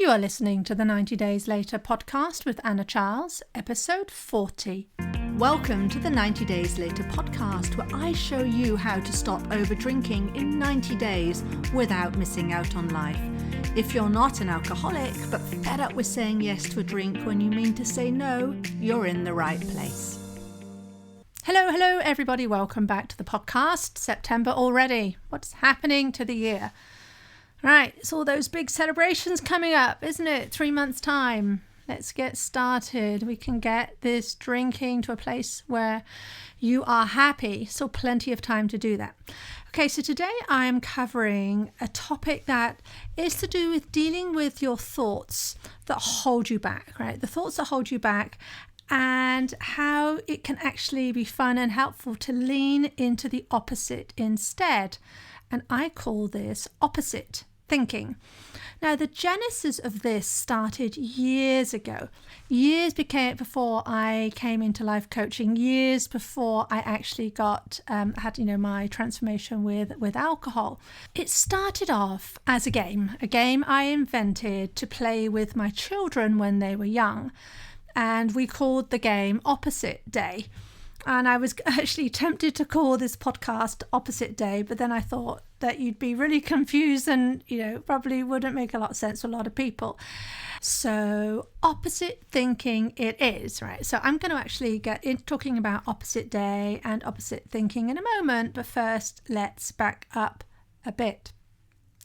You are listening to the 90 Days Later podcast with Anna Charles, episode 40. Welcome to the 90 Days Later podcast, where I show you how to stop over drinking in 90 days without missing out on life. If you're not an alcoholic, but fed up with saying yes to a drink when you mean to say no, you're in the right place. Hello everybody, welcome back to the podcast. September already. What's happening to the year? Right, it's all those big celebrations coming up, isn't it? 3 months' time. Let's get started. We can get this drinking to a place where you are happy. Still plenty of time to do that. Okay, so today I am covering a topic that is to do with dealing with your thoughts that hold you back, right? The thoughts that hold you back, and how it can actually be fun and helpful to lean into the opposite instead. And I call this opposite thinking. Now, the genesis of this started years ago, before I came into life coaching, years before I actually had my transformation with alcohol. It started off as a game I invented to play with my children when they were young. And we called the game Opposite Day. And I was actually tempted to call this podcast Opposite Day, but then I thought that you'd be really confused and, probably wouldn't make a lot of sense to a lot of people. So opposite thinking it is, right? So I'm going to actually get into talking about Opposite Day and opposite thinking in a moment, but first let's back up a bit.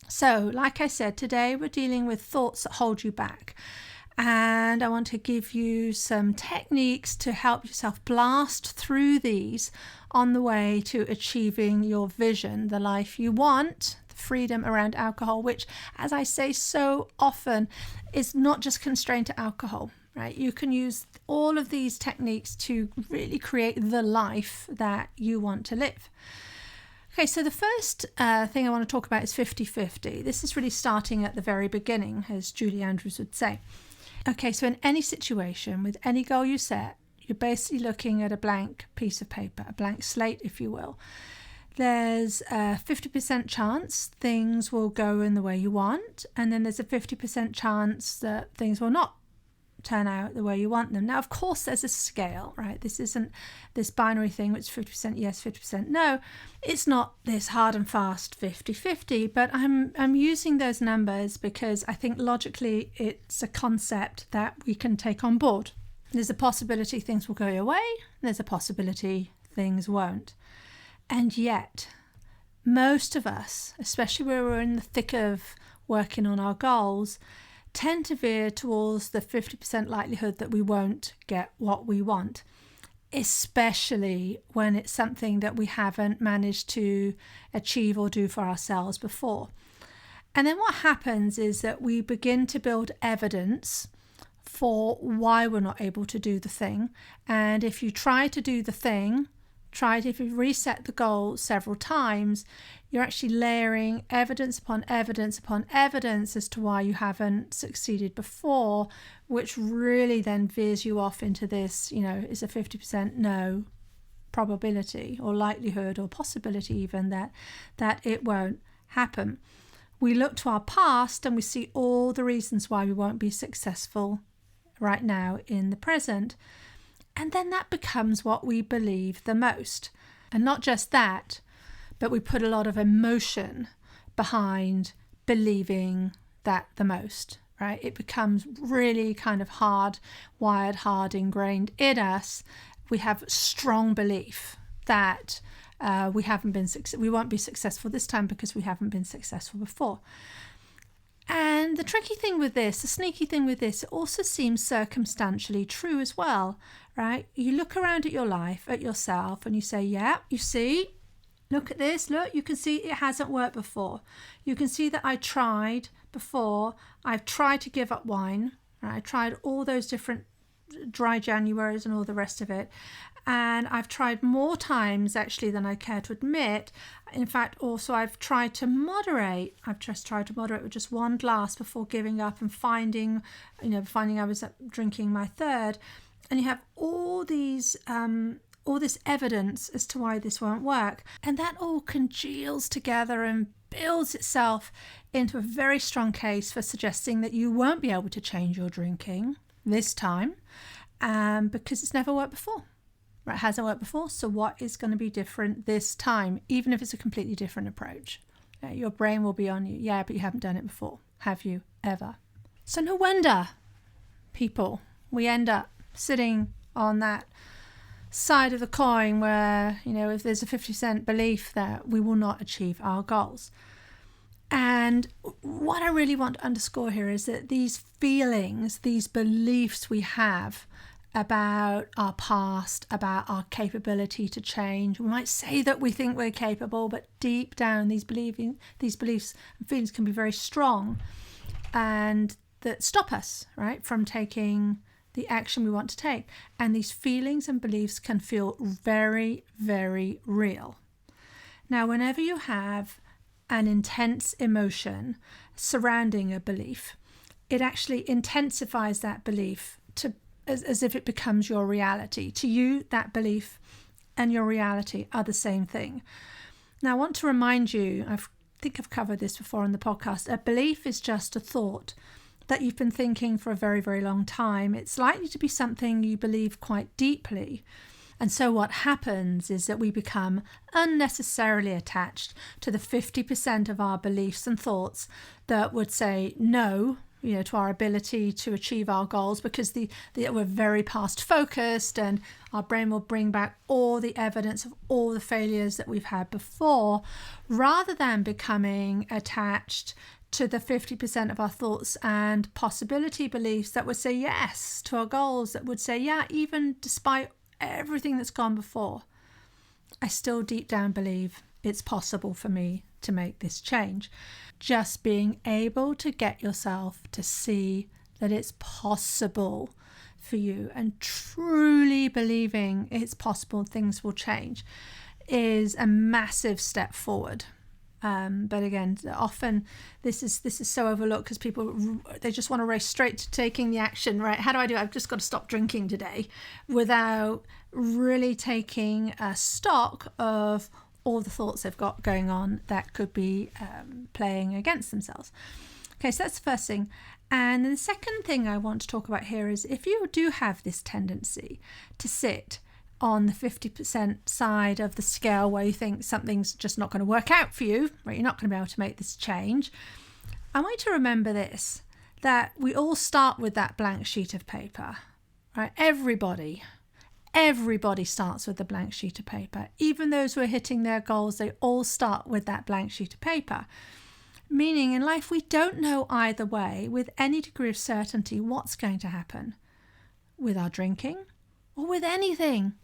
So like I said, today we're dealing with thoughts that hold you back. And I want to give you some techniques to help yourself blast through these on the way to achieving your vision, the life you want, the freedom around alcohol, which, as I say so often, is not just constrained to alcohol, right? You can use all of these techniques to really create the life that you want to live. Okay, so the first thing I want to talk about is 50-50. This is really starting at the very beginning, as Julie Andrews would say. Okay, so in any situation, with any goal you set, you're basically looking at a blank piece of paper, a blank slate, if you will. There's a 50% chance things will go in the way you want, and then there's a 50% chance that things will not turn out the way you want them. Now, of course, there's a scale, right? This isn't this binary thing, which is 50% yes, 50% no. It's not this hard and fast 50-50, but I'm using those numbers because I think logically it's a concept that we can take on board. There's a possibility things will go your way, there's a possibility things won't. And yet, most of us, especially where we're in the thick of working on our goals, tend to veer towards the 50% likelihood that we won't get what we want, especially when it's something that we haven't managed to achieve or do for ourselves before. And then what happens is that we begin to build evidence for why we're not able to do the thing. And if you try to do the thing, if you reset the goal several times, you're actually layering evidence upon evidence upon evidence as to why you haven't succeeded before, which really then veers you off into this, is a 50% no probability or likelihood or possibility even that it won't happen. We look to our past and we see all the reasons why we won't be successful right now in the present. And then that becomes what we believe the most. And not just that, but we put a lot of emotion behind believing that the most, right? It becomes really kind of hard ingrained in us. We have strong belief that we won't be successful this time because we haven't been successful before. And the tricky thing with this, the sneaky thing with this, it also seems circumstantially true as well, right? You look around at your life, at yourself, and you say, yeah, you see, look at this, look, you can see it hasn't worked before. You can see that I tried before. I've tried to give up wine. Right? I tried all those different dry Januaries and all the rest of it. And I've tried more times actually than I care to admit. In fact, also I've tried to moderate. I've just tried to moderate with just one glass before giving up and finding I was drinking my third. And you have all these all this evidence as to why this won't work. And that all congeals together and builds itself into a very strong case for suggesting that you won't be able to change your drinking this time, because it's never worked before. Right? It hasn't worked before. So what is going to be different this time, even if it's a completely different approach? Your brain will be on you. Yeah, but you haven't done it before. Have you ever? So no wonder, people, we end up sitting on that side of the coin where, if there's a 50% belief that we will not achieve our goals. And what I really want to underscore here is that these feelings, these beliefs we have about our past, about our capability to change. We might say that we think we're capable, but deep down these beliefs and feelings can be very strong and that stop us, right, from taking the action we want to take. And these feelings and beliefs can feel very, very real. Now, whenever you have an intense emotion surrounding a belief, it actually intensifies that belief as if it becomes your reality. To you, that belief and your reality are the same thing. Now, I want to remind you, I think I've covered this before on the podcast, a belief is just a thought that you've been thinking for a very, very long time. It's likely to be something you believe quite deeply. And so what happens is that we become unnecessarily attached to the 50% of our beliefs and thoughts that would say no, to our ability to achieve our goals, because we're very past focused, and our brain will bring back all the evidence of all the failures that we've had before, rather than becoming attached to the 50% of our thoughts and possibility beliefs that would say yes to our goals, that would say, yeah, even despite everything that's gone before, I still deep down believe it's possible for me to make this change. Just being able to get yourself to see that it's possible for you and truly believing it's possible things will change is a massive step forward. But again, often this is so overlooked because people, they just want to race straight to taking the action, right? How do I do it? I've just got to stop drinking today, without really taking a stock of all the thoughts they've got going on that could be playing against themselves. Okay, so that's the first thing. And then the second thing I want to talk about here is if you do have this tendency to sit on the 50% side of the scale where you think something's just not going to work out for you, right? You're not going to be able to make this change. I want you to remember this, that we all start with that blank sheet of paper, right? Everybody starts with a blank sheet of paper. Even those who are hitting their goals, they all start with that blank sheet of paper. Meaning in life, we don't know either way with any degree of certainty what's going to happen with our drinking or with anything.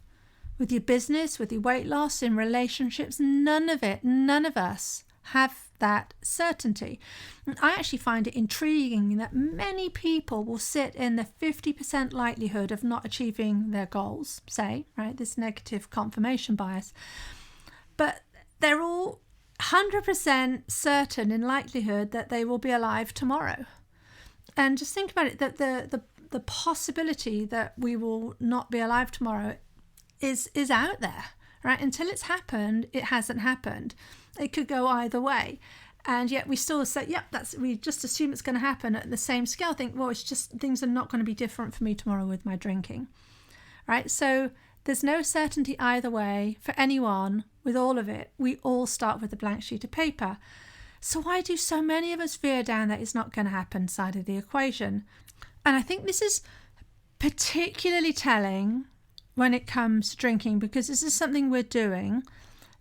With your business, with your weight loss, in relationships, none of us have that certainty. And I actually find it intriguing that many people will sit in the 50% likelihood of not achieving their goals, say, right, this negative confirmation bias. But they're all 100% certain in likelihood that they will be alive tomorrow. And just think about it, that the possibility that we will not be alive tomorrow is out there, right? Until it's happened, it hasn't happened. It could go either way. And yet we still say, yep, we just assume it's going to happen at the same scale. Think, well, it's just things are not going to be different for me tomorrow with my drinking, right? So there's no certainty either way for anyone with all of it. We all start with a blank sheet of paper. So why do so many of us veer down that it's not going to happen side of the equation? And I think this is particularly telling when it comes to drinking, because this is something we're doing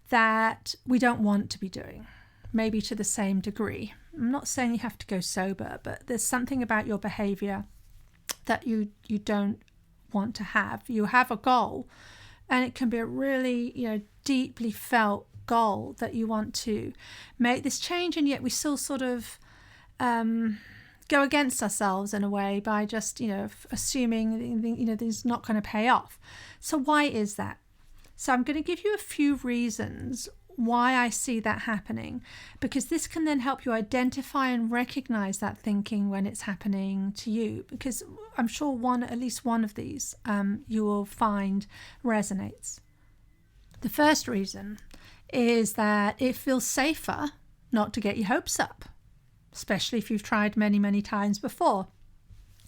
that we don't want to be doing, maybe to the same degree. I'm not saying you have to go sober, but there's something about your behavior that you don't want to have. You have a goal, and it can be a really, deeply felt goal that you want to make this change, and yet we still sort of go against ourselves in a way by just, assuming, this is not going to pay off. So why is that? So I'm going to give you a few reasons why I see that happening, because this can then help you identify and recognize that thinking when it's happening to you, because I'm sure at least one of these you will find resonates. The first reason is that it feels safer not to get your hopes up, especially if you've tried many, many times before.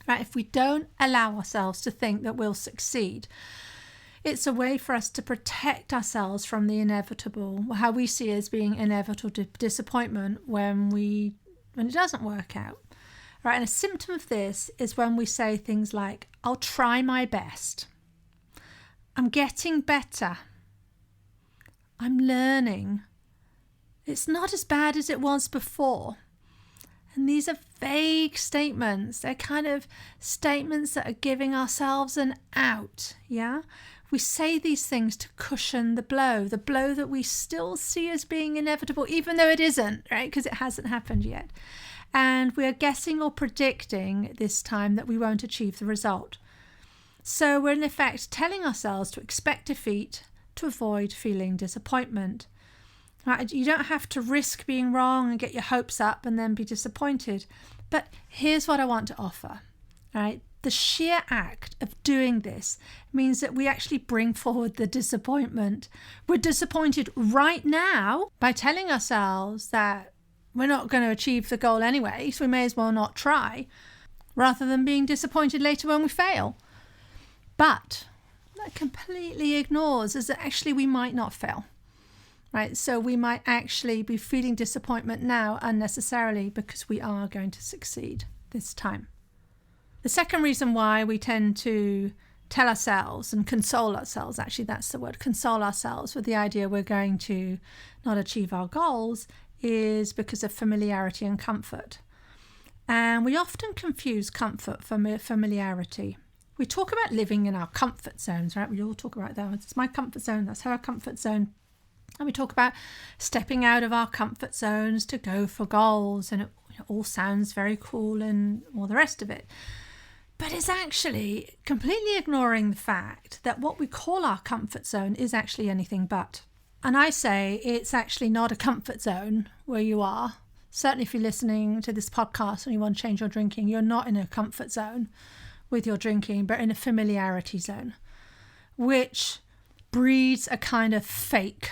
Right? If we don't allow ourselves to think that we'll succeed, it's a way for us to protect ourselves from the inevitable, how we see as being inevitable disappointment when it doesn't work out. Right? And a symptom of this is when we say things like, I'll try my best. I'm getting better. I'm learning. It's not as bad as it was before. And these are vague statements. They're kind of statements that are giving ourselves an out. Yeah? We say these things to cushion the blow that we still see as being inevitable, even though it isn't, right? Because it hasn't happened yet. And we are guessing or predicting this time that we won't achieve the result. So we're in effect telling ourselves to expect defeat to avoid feeling disappointment. Right? You don't have to risk being wrong and get your hopes up and then be disappointed. But here's what I want to offer. Right? The sheer act of doing this means that we actually bring forward the disappointment. We're disappointed right now by telling ourselves that we're not going to achieve the goal anyway, so we may as well not try, rather than being disappointed later when we fail. But that completely ignores is that actually we might not fail. Right? So we might actually be feeling disappointment now unnecessarily because we are going to succeed this time. The second reason why we tend to tell ourselves and console ourselves, actually that's the word, console ourselves with the idea we're going to not achieve our goals, is because of familiarity and comfort. And we often confuse comfort for familiarity. We talk about living in our comfort zones, right? We all talk about that. It's my comfort zone, that's her comfort zone. And we talk about stepping out of our comfort zones to go for goals, and it all sounds very cool and all the rest of it. But it's actually completely ignoring the fact that what we call our comfort zone is actually anything but. And I say it's actually not a comfort zone where you are. Certainly if you're listening to this podcast and you want to change your drinking, you're not in a comfort zone with your drinking, but in a familiarity zone, which breeds a kind of fake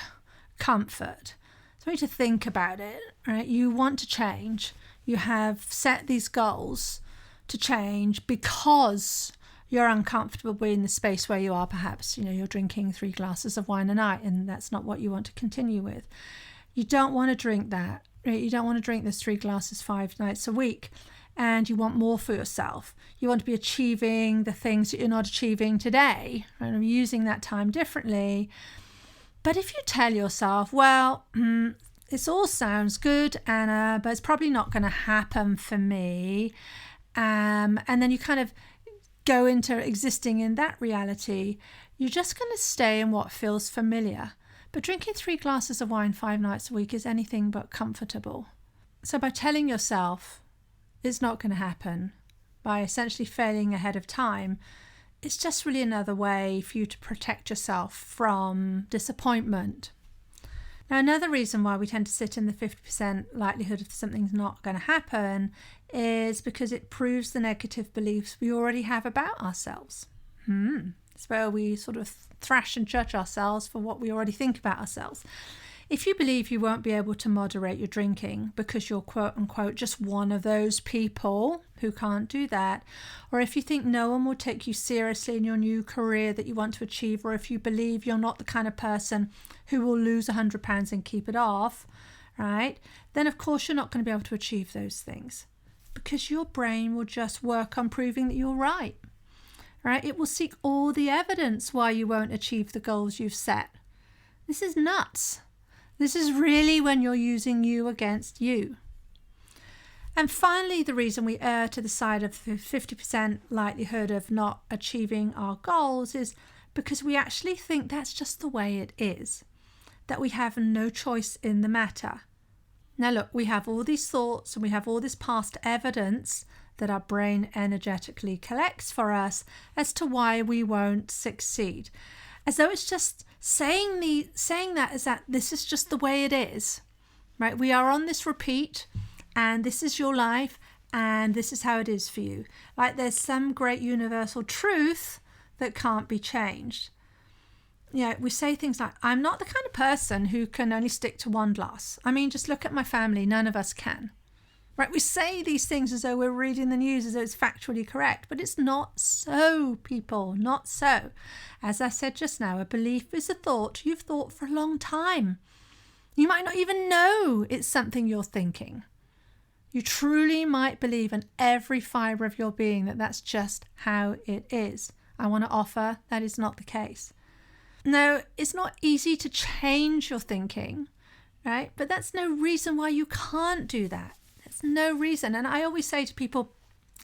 comfort. So we need to think about it, right? You want to change. You have set these goals to change because you're uncomfortable being in the space where you are. Perhaps, you're drinking 3 glasses of wine a night and that's not what you want to continue with. You don't want to drink that, right? You don't want to drink those 3 glasses 5 nights a week, and you want more for yourself. You want to be achieving the things that you're not achieving today, right? I'm using that time differently. But if you tell yourself, well, this all sounds good, Anna, but it's probably not going to happen for me. And then you kind of go into existing in that reality, you're just going to stay in what feels familiar. But drinking 3 glasses of wine 5 nights a week is anything but comfortable. So by telling yourself it's not going to happen, by essentially failing ahead of time, it's just really another way for you to protect yourself from disappointment. Now, another reason why we tend to sit in the 50% likelihood of something's not going to happen is because it proves the negative beliefs we already have about ourselves. It's where we sort of thrash and judge ourselves for what we already think about ourselves. If you believe you won't be able to moderate your drinking because you're quote unquote just one of those people who can't do that, or if you think no one will take you seriously in your new career that you want to achieve, or if you believe you're not the kind of person who will lose 100 pounds and keep it off, right, then of course you're not going to be able to achieve those things because your brain will just work on proving that you're right. Right? It will seek all the evidence why you won't achieve the goals you've set. This is nuts. This is really when you're using you against you. And finally, the reason we err to the side of the 50% likelihood of not achieving our goals is because we actually think that's just the way it is, that we have no choice in the matter. Now look, we have all these thoughts and we have all this past evidence that our brain energetically collects for us as to why we won't succeed. As though it's just saying that is that this is just the way it is, right? We are on this repeat and this is your life and this is how it is for you. Like there's some great universal truth that can't be changed. we say things like, I'm not the kind of person who can only stick to one glass. I mean, just look at my family. None of us can. Right? We say these things as though we're reading the news, as though it's factually correct, but it's not so, people, not so. As I said just now, a belief is a thought you've thought for a long time. You might not even know it's something you're thinking. You truly might believe in every fibre of your being that that's just how it is. I want to offer that is not the case. No, it's not easy to change your thinking, right? But that's no reason why you can't do that. There's no reason. And I always say to people,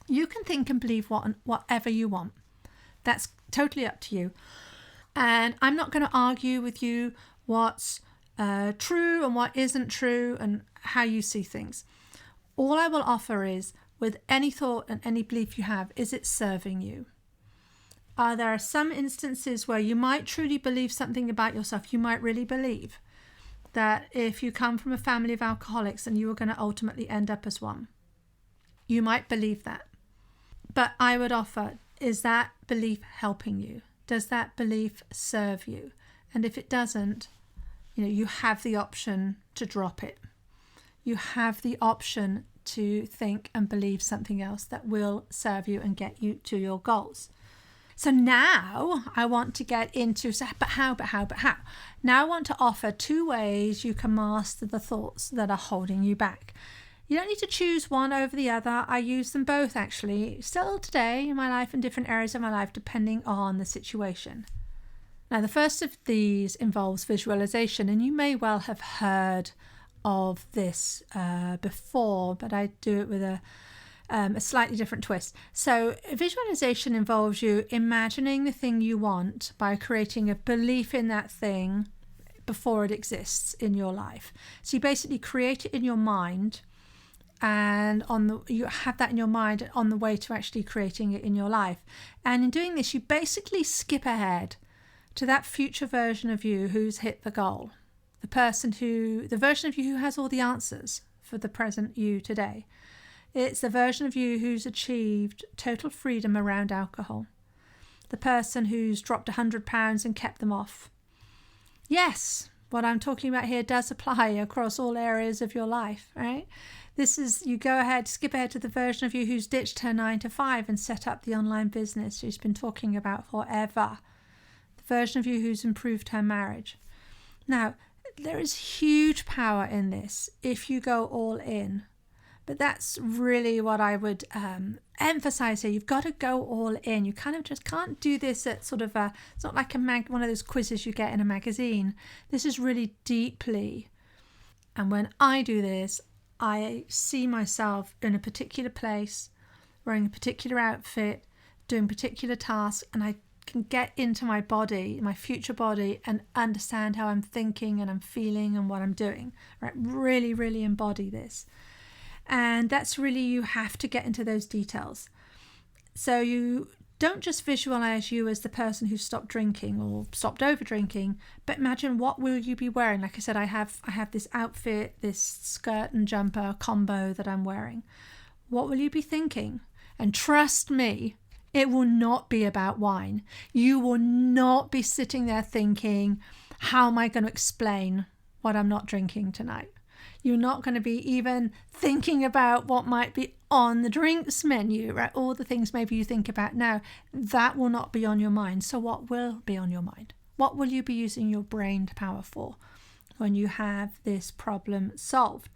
you can think and believe whatever you want. That's totally up to you. And I'm not going to argue with you what's true and what isn't true and how you see things. All I will offer is, with any thought and any belief you have, is it serving you? There are some instances where you might truly believe something about yourself. You might really believe that if you come from a family of alcoholics and you are going to ultimately end up as one. You might believe that. But I would offer, is that belief helping you? Does that belief serve you? And if it doesn't, you have the option to drop it. You have the option to think and believe something else that will serve you and get you to your goals. So now I want to get into, but how? Now I want to offer 2 ways you can master the thoughts that are holding you back. You don't need to choose one over the other. I use them both actually, still today in my life, in different areas of my life, depending on the situation. Now, the first of these involves visualization, and you may well have heard of this before, but I do it with a slightly different twist. So visualization involves you imagining the thing you want by creating a belief in that thing before it exists in your life. So you basically create it in your mind, and you have that in your mind on the way to actually creating it in your life. And in doing this, you basically skip ahead to that future version of you who's hit the goal, the version of you who has all the answers for the present you today. It's the version of you who's achieved total freedom around alcohol. The person who's dropped 100 pounds and kept them off. Yes, what I'm talking about here does apply across all areas of your life, right? Skip ahead to the version of you who's ditched her 9-to-5 and set up the online business she's been talking about forever. The version of you who's improved her marriage. Now, there is huge power in this if you go all in. But that's really what I would emphasize here. You've got to go all in. You kind of just can't do this at sort of it's not like one of those quizzes you get in a magazine. This is really deeply. And when I do this, I see myself in a particular place, wearing a particular outfit, doing particular tasks, and I can get into my body, my future body, and understand how I'm thinking and I'm feeling and what I'm doing. Right? Really, really embody this. And that's really, you have to get into those details. So you don't just visualize you as the person who stopped drinking or stopped over drinking, but imagine what will you be wearing. Like I said, I have this outfit, this skirt and jumper combo that I'm wearing. What will you be thinking? And trust me, it will not be about wine. You will not be sitting there thinking, how am I going to explain what I'm not drinking tonight? You're not going to be even thinking about what might be on the drinks menu, right? All the things maybe you think about now, that will not be on your mind. So what will be on your mind? What will you be using your brain power for when you have this problem solved?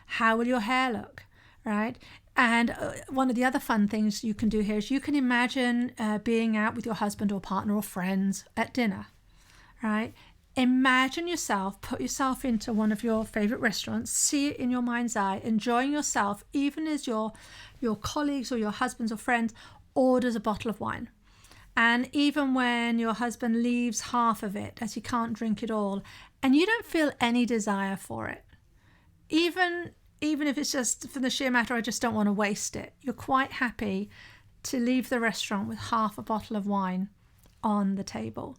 How will your hair look, right? And one of the other fun things you can do here is you can imagine being out with your husband or partner or friends at dinner, right? Imagine yourself, put yourself into one of your favorite restaurants, see it in your mind's eye, enjoying yourself, even as your colleagues or your husbands or friends orders a bottle of wine. And even when your husband leaves half of it, as he can't drink it all, and you don't feel any desire for it, even if it's just for the sheer matter, I just don't want to waste it, you're quite happy to leave the restaurant with half a bottle of wine on the table.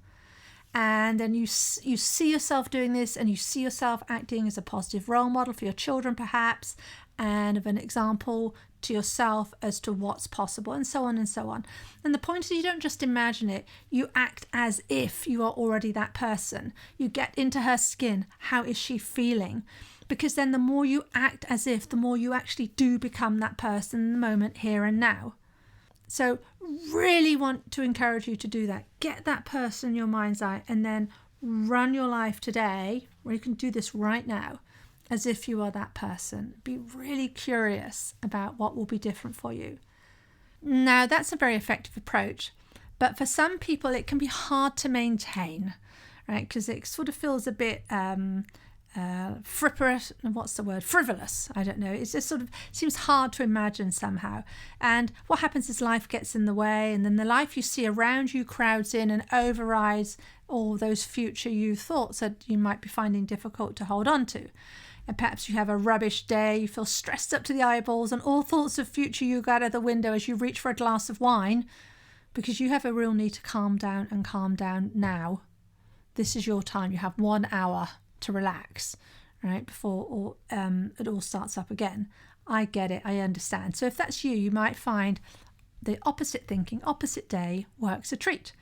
And then you see yourself doing this, and you see yourself acting as a positive role model for your children perhaps, and of an example to yourself as to what's possible, and so on and so on. And the point is, you don't just imagine it, you act as if you are already that person. You get into her skin. How is she feeling? Because then the more you act as if, the more you actually do become that person in the moment, here and now. So really want to encourage you to do that. Get that person in your mind's eye, and then run your life today, or you can do this right now, as if you are that person. Be really curious about what will be different for you. Now, that's a very effective approach, but for some people it can be hard to maintain, right? Because it sort of feels a bit frivolous. I don't know. It just sort of seems hard to imagine somehow. And what happens is life gets in the way, and then the life you see around you crowds in and overrides all those future you thoughts that you might be finding difficult to hold on to. And perhaps you have a rubbish day, you feel stressed up to the eyeballs, and all thoughts of future you go out of the window as you reach for a glass of wine, because you have a real need to calm down now. This is your time. You have 1 hour to relax, right, before it all starts up again. I get it. I understand. So if that's you, you might find the opposite thinking, opposite day works a treat.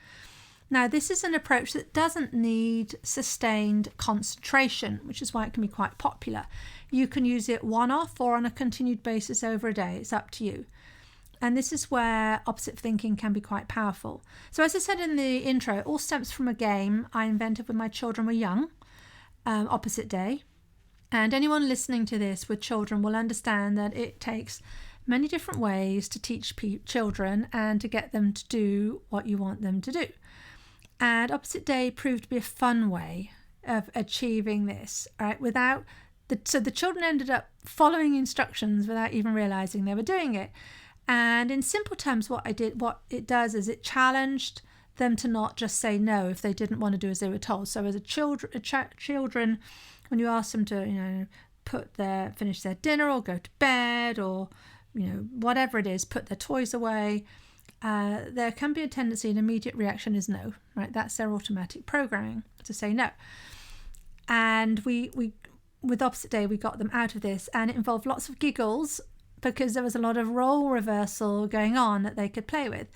Now, this is an approach that doesn't need sustained concentration, which is why it can be quite popular. You can use it one-off or on a continued basis over a day. It's up to you. And this is where opposite thinking can be quite powerful. So as I said in the intro, it all stems from a game I invented when my children were young, opposite day. And anyone listening to this with children will understand that it takes many different ways to teach children and to get them to do what you want them to do. And opposite day proved to be a fun way of achieving this, right? So the children ended up following instructions without even realizing they were doing it. And in simple terms, what it does is it challenged them to not just say no if they didn't want to do as they were told. So as children, when you ask them to, finish their dinner or go to bed or, whatever it is, put their toys away, there can be a tendency, an immediate reaction is no, right? That's their automatic programming to say no. And we with opposite day, we got them out of this, and it involved lots of giggles because there was a lot of role reversal going on that they could play with.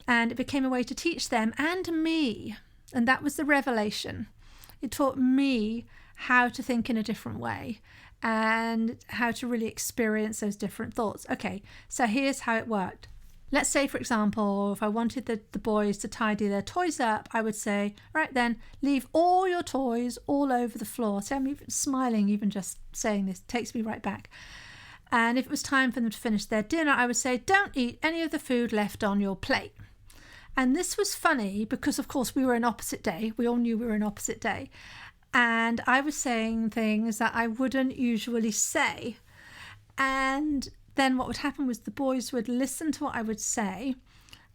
And it became a way to teach them and me, and that was the revelation. It taught me how to think in a different way and how to really experience those different thoughts. Okay, so here's how it worked. Let's say, for example, if I wanted the boys to tidy their toys up, I would say, right then, leave all your toys all over the floor. So I'm even smiling, even just saying this takes me right back. And if it was time for them to finish their dinner, I would say, don't eat any of the food left on your plate. And this was funny because, of course, we were in opposite day. We all knew we were in opposite day. And I was saying things that I wouldn't usually say. And then what would happen was the boys would listen to what I would say,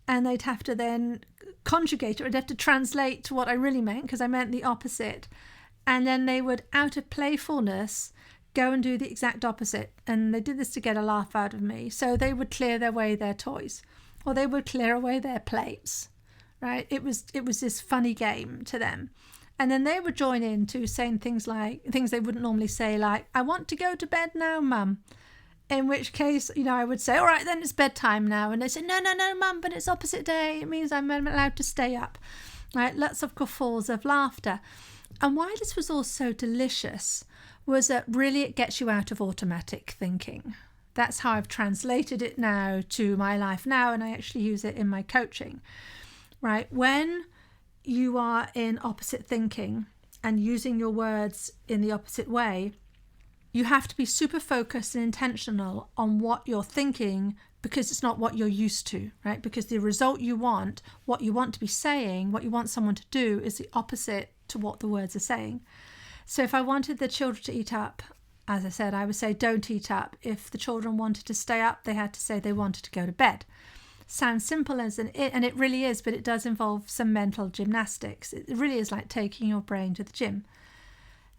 and they'd have to then conjugate it, or they'd have to translate to what I really meant, because I meant the opposite. And then they would, out of playfulness, go and do the exact opposite. And they did this to get a laugh out of me. So they would clear away their toys, or they would clear away their plates, right? It was this funny game to them. And then they would join in to saying things they wouldn't normally say, like, I want to go to bed now, Mum. In which case, I would say, all right, then it's bedtime now. And they say, no, Mum, but it's opposite day. It means I'm allowed to stay up. Right? Lots of guffaws of laughter. And why this was all so delicious was that really it gets you out of automatic thinking. That's how I've translated it now to my life now, and I actually use it in my coaching. Right? When you are in opposite thinking and using your words in the opposite way, you have to be super focused and intentional on what you're thinking, because it's not what you're used to, right? Because the result you want, what you want to be saying, what you want someone to do is the opposite to what the words are saying. So if I wanted the children to eat up, as I said, I would say don't eat up. If the children wanted to stay up, they had to say they wanted to go to bed. Sounds simple and it really is, but it does involve some mental gymnastics. It really is like taking your brain to the gym.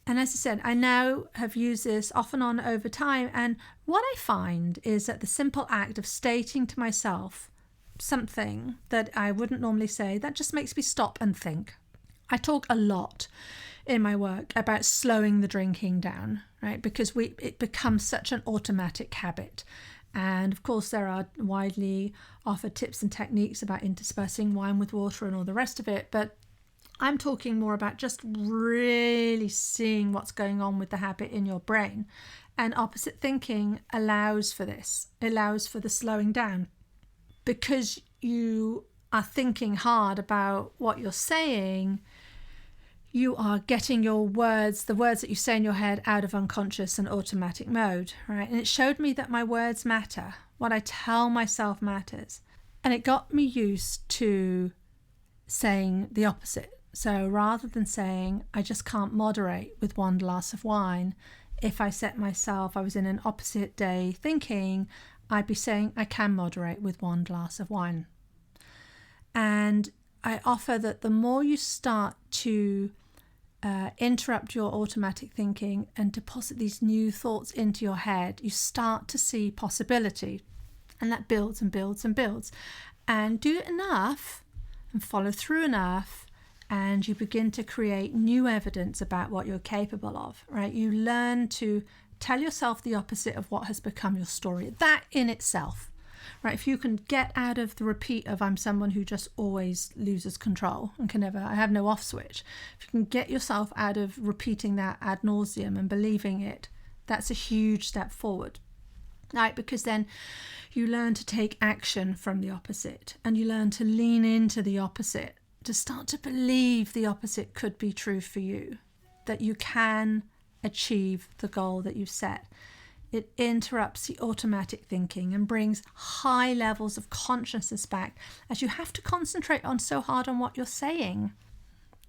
And as I said, I now have used this off and on over time. And what I find is that the simple act of stating to myself something that I wouldn't normally say, that just makes me stop and think. I talk a lot in my work about slowing the drinking down, right? Because it becomes such an automatic habit. And of course, there are widely offered tips and techniques about interspersing wine with water and all the rest of it. But I'm talking more about just really seeing what's going on with the habit in your brain. And opposite thinking allows for this, allows for the slowing down. Because you are thinking hard about what you're saying, you are getting your words, the words that you say in your head, out of unconscious and automatic mode, right? And it showed me that my words matter. What I tell myself matters. And it got me used to saying the opposite. So rather than saying, I just can't moderate with one glass of wine, if I set myself, I was in an opposite day thinking, I'd be saying, I can moderate with one glass of wine. And I offer that the more you start to interrupt your automatic thinking and deposit these new thoughts into your head, you start to see possibility. And that builds and builds and builds. And do it enough and follow through enough, and you begin to create new evidence about what you're capable of, right? You learn to tell yourself the opposite of what has become your story. That in itself, right? If you can get out of the repeat of I'm someone who just always loses control and can never, I have no off switch. If you can get yourself out of repeating that ad nauseum and believing it, that's a huge step forward, right? Because then you learn to take action from the opposite, and you learn to lean into the opposite, to start to believe the opposite could be true for you, that you can achieve the goal that you've set. It interrupts the automatic thinking and brings high levels of consciousness back, as you have to concentrate on so hard on what you're saying.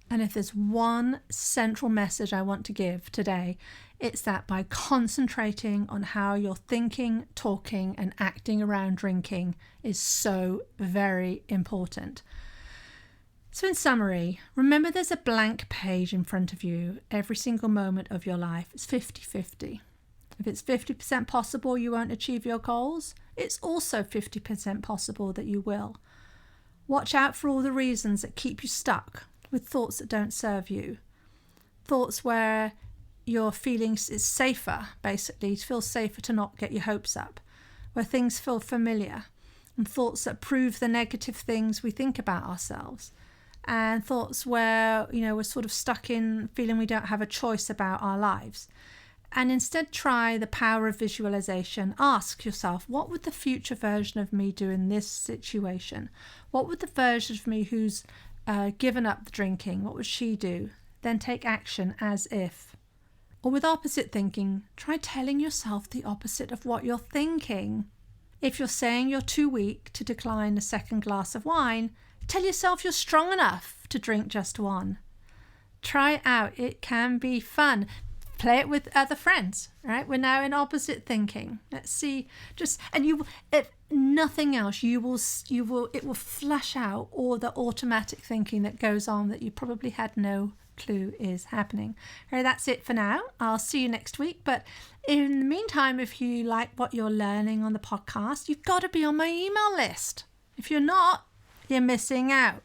And if there's one central message I want to give today, it's that by concentrating on how you're thinking, talking, and acting around drinking is so very important. So in summary, remember there's a blank page in front of you every single moment of your life. It's 50-50. If it's 50% possible you won't achieve your goals, it's also 50% possible that you will. Watch out for all the reasons that keep you stuck with thoughts that don't serve you. Thoughts where your feelings is safer, basically. It feels safer to not get your hopes up. Where things feel familiar. And thoughts that prove the negative things we think about ourselves. And thoughts where, we're sort of stuck in feeling we don't have a choice about our lives. And instead try the power of visualization. Ask yourself, what would the future version of me do in this situation? What would the version of me who's given up the drinking, what would she do? Then take action as if. Or with opposite thinking, try telling yourself the opposite of what you're thinking. If you're saying you're too weak to decline a second glass of wine, tell yourself you're strong enough to drink just one. Try it out. It can be fun. Play it with other friends, right? We're now in opposite thinking. Let's see, if nothing else, it will flush out all the automatic thinking that goes on that you probably had no clue is happening. Okay, that's it for now. I'll see you next week. But in the meantime, if you like what you're learning on the podcast, you've got to be on my email list. If you're not, you're missing out.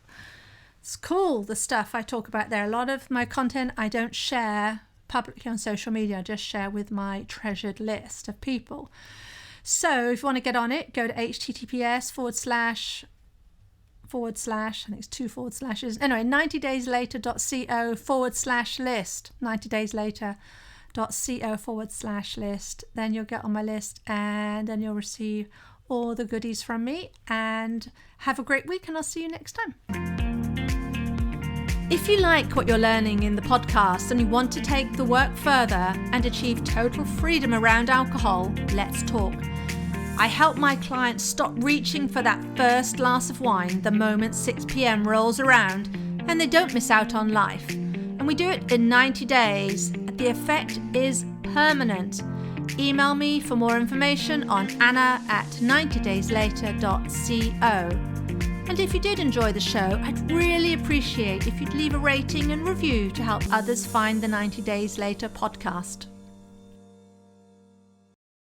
It's cool, the stuff I talk about there. A lot of my content I don't share publicly on social media. I just share with my treasured list of people. So if you want to get on it, go to https // I think it's 2 // anyway, 90dayslater.co/list 90dayslater.co/list. Then you'll get on my list, and then you'll receive all the goodies from me. And have a great week, and I'll see you next time. If you like what you're learning in the podcast and you want to take the work further and achieve total freedom around alcohol, let's talk. I help my clients stop reaching for that first glass of wine the moment 6 p.m. rolls around, and they don't miss out on life. And we do it in 90 days. The effect is permanent. Email me for more information on anna@90dayslater.co. And if you did enjoy the show, I'd really appreciate if you'd leave a rating and review to help others find the 90 Days Later podcast.